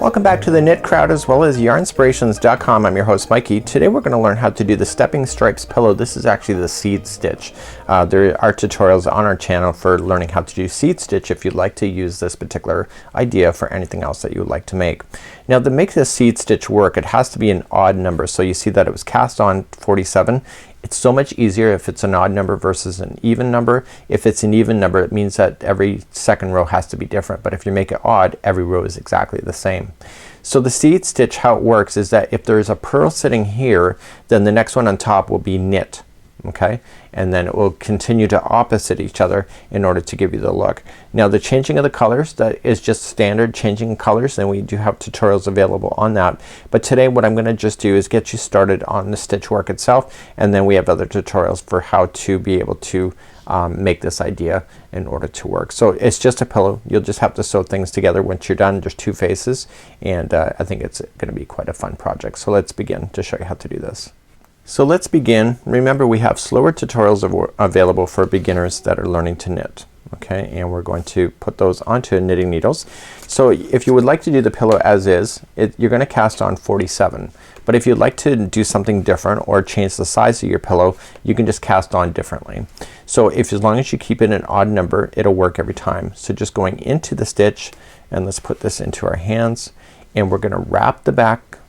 Welcome back to the knit crowd as well as yarnspirations.com. I'm your host Mikey. Today we're going to learn how to do the stepping stripes pillow. This is actually the seed stitch. There are tutorials on our channel for learning how to do seed stitch if you'd like to use this particular idea for anything else that you would like to make. Now to make this seed stitch work, it has to be an odd number. So you see that it was cast on 47. It's so much easier if it's an odd number versus an even number. If it's an even number, it means that every second row has to be different, but if you make it odd, every row is exactly the same. So the seed stitch, how it works is that if there's a purl sitting here, then the next one on top will be knit. Okay, and then it will continue to opposite each other in order to give you the look. Now the changing of the colors, that is just standard changing colors, and we do have tutorials available on that. But today what I'm gonna just do is get you started on the stitch work itself, and then we have other tutorials for how to be able to make this idea in order to work. So it's just a pillow. You'll just have to sew things together once you're done. There's two faces, and I think it's gonna be quite a fun project. So let's begin to show you how to do this. So let's begin. Remember, we have slower tutorials available for beginners that are learning to knit. Okay, and we're going to put those onto knitting needles. So if you would like to do the pillow as is, you're gonna cast on 47. But if you'd like to do something different or change the size of your pillow, you can just cast on differently. So if, as long as you keep it an odd number, it'll work every time. So just going into the stitch, and let's put this into our hands, and we're gonna wrap the back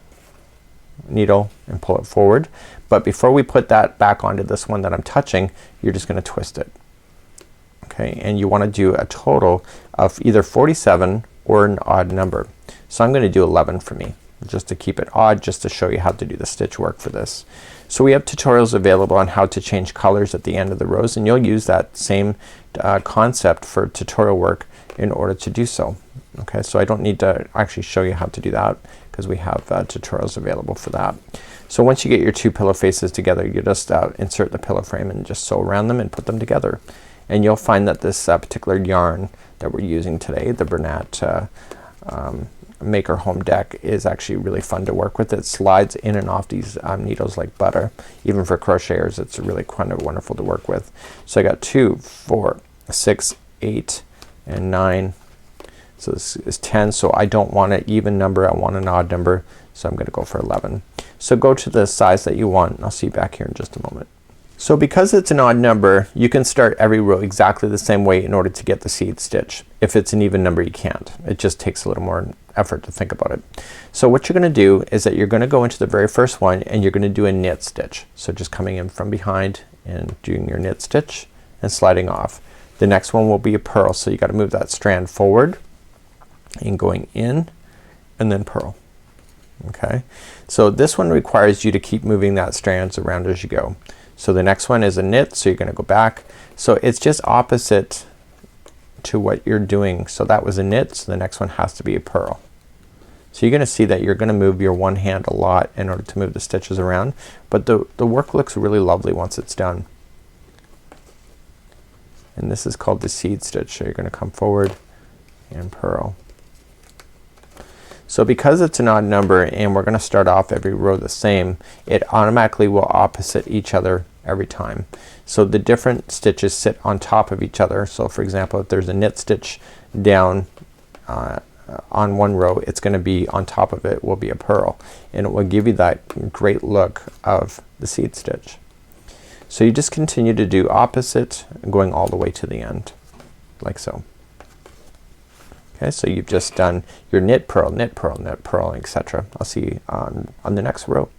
needle and pull it forward. But before we put that back onto this one that I'm touching, you're just gonna twist it. Okay, and you wanna do a total of either 47 or an odd number. So I'm gonna do 11 for me, just to keep it odd, just to show you how to do the stitch work for this. So we have tutorials available on how to change colors at the end of the rows, and you'll use that same concept for tutorial work in order to do so. Okay, so I don't need to actually show you how to do that because we have tutorials available for that. So once you get your two pillow faces together, you just insert the pillow frame and just sew around them and put them together. And you'll find that this particular yarn that we're using today, the Bernat Maker Home Dec, is actually really fun to work with. It slides in and off these needles like butter. Even for crocheters, it's really kind of wonderful to work with. So I got 2, 4, 6, 8, and 9. So this is 10. So I don't want an even number, I want an odd number. So I'm gonna go for 11. So go to the size that you want, and I'll see you back here in just a moment. So because it's an odd number, you can start every row exactly the same way in order to get the seed stitch. If it's an even number, you can't. It just takes a little more effort to think about it. So what you're gonna do is that you're gonna go into the very first one and you're gonna do a knit stitch. So just coming in from behind and doing your knit stitch and sliding off. The next one will be a purl, so you gotta move that strand forward and going in and then purl. Okay, so this one requires you to keep moving that strands around as you go. So the next one is a knit, so you're gonna go back. So it's just opposite to what you're doing. So that was a knit, so the next one has to be a purl. So you're gonna see that you're gonna move your one hand a lot in order to move the stitches around, but the work looks really lovely once it's done. And this is called the seed stitch. So you're gonna come forward and purl. So because it's an odd number and we're gonna start off every row the same, it automatically will opposite each other every time. So the different stitches sit on top of each other. So for example, if there's a knit stitch down on one row, it's gonna be on top of it will be a purl, and it will give you that great look of the seed stitch. So you just continue to do opposite, going all the way to the end like so. Okay, so you've just done your knit, purl, knit, purl, knit, purl, etc. I'll see you on the next row.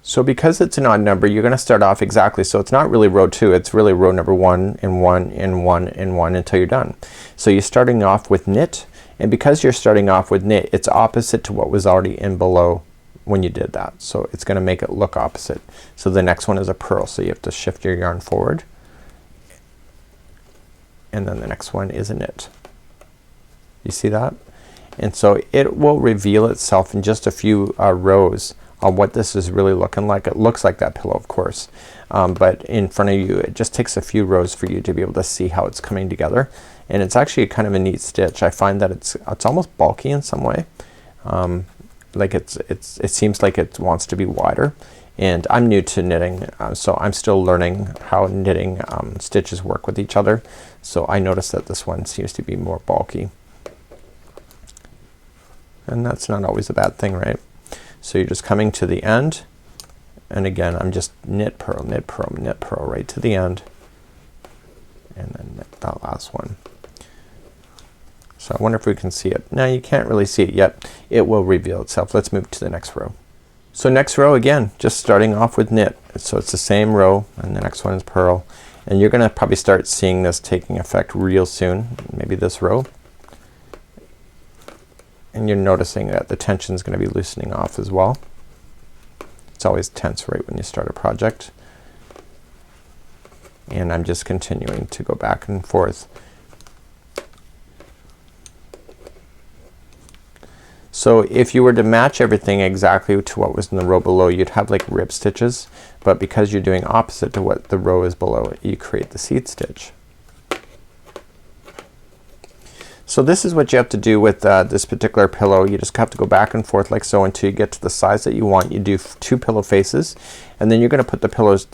So because it's an odd number, you're gonna start off exactly, so it's not really row 2, it's really row number 1 and 1 and 1 and 1 until you're done. So you're starting off with knit, and because you're starting off with knit, it's opposite to what was already in below when you did that. So it's gonna make it look opposite. So the next one is a purl, so you have to shift your yarn forward, and then the next one is a knit. You see that? And so it will reveal itself in just a few rows on what this is really looking like. It looks like that pillow, of course, but in front of you it just takes a few rows for you to be able to see how it's coming together, and it's actually kind of a neat stitch. I find that it's almost bulky in some way, like it seems like it wants to be wider, and I'm new to knitting, so I'm still learning how knitting stitches work with each other. So I noticed that this one seems to be more bulky. and that's not always a bad thing, right? So you're just coming to the end, and again I'm just knit, purl, knit, purl, knit, purl right to the end, and then knit that last one. So I wonder if we can see it. Now you can't really see it yet. It will reveal itself. Let's move to the next row. So next row, again, just starting off with knit. So it's the same row, and the next one is purl, and you're gonna probably start seeing this taking effect real soon, maybe this row. And you're noticing that the tension is gonna be loosening off as well. It's always tense right when you start a project. And I'm just continuing to go back and forth. So if you were to match everything exactly to what was in the row below, you'd have like rib stitches, but because you're doing opposite to what the row is below, you create the seed stitch. So this is what you have to do with this particular pillow. You just have to go back and forth like so until you get to the size that you want. You do 2 pillow faces, and then you're gonna put the pillows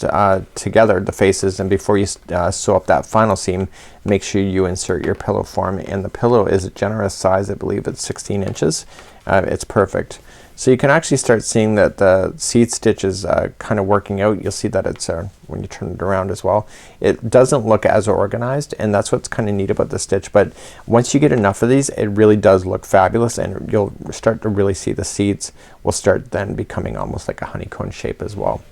together, the faces, and before you sew up that final seam, make sure you insert your pillow form. And the pillow is a generous size. I believe it's 16 inches. It's perfect. So you can actually start seeing that the seed stitch is kind of working out. You'll see that it's when you turn it around as well. It doesn't look as organized, and that's what's kind of neat about the stitch, but once you get enough of these, it really does look fabulous, and you'll start to really see the seeds will start then becoming almost like a honeycomb shape as well.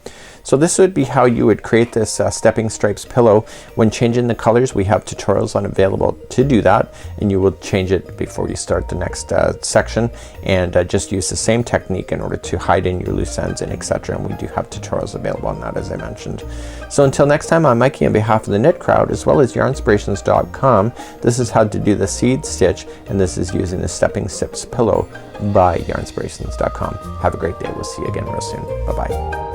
So this would be how you would create this stepping stripes pillow. When changing the colors, we have tutorials on available to do that, and you will change it before you start the next section, and just use the same technique in order to hide in your loose ends and etc. And we do have tutorials available on that, as I mentioned. So until next time, I'm Mikey on behalf of the Knit Crowd as well as Yarnspirations.com. This is how to do the seed stitch, and this is using the stepping strips pillow by Yarnspirations.com. Have a great day. We'll see you again real soon. Bye bye.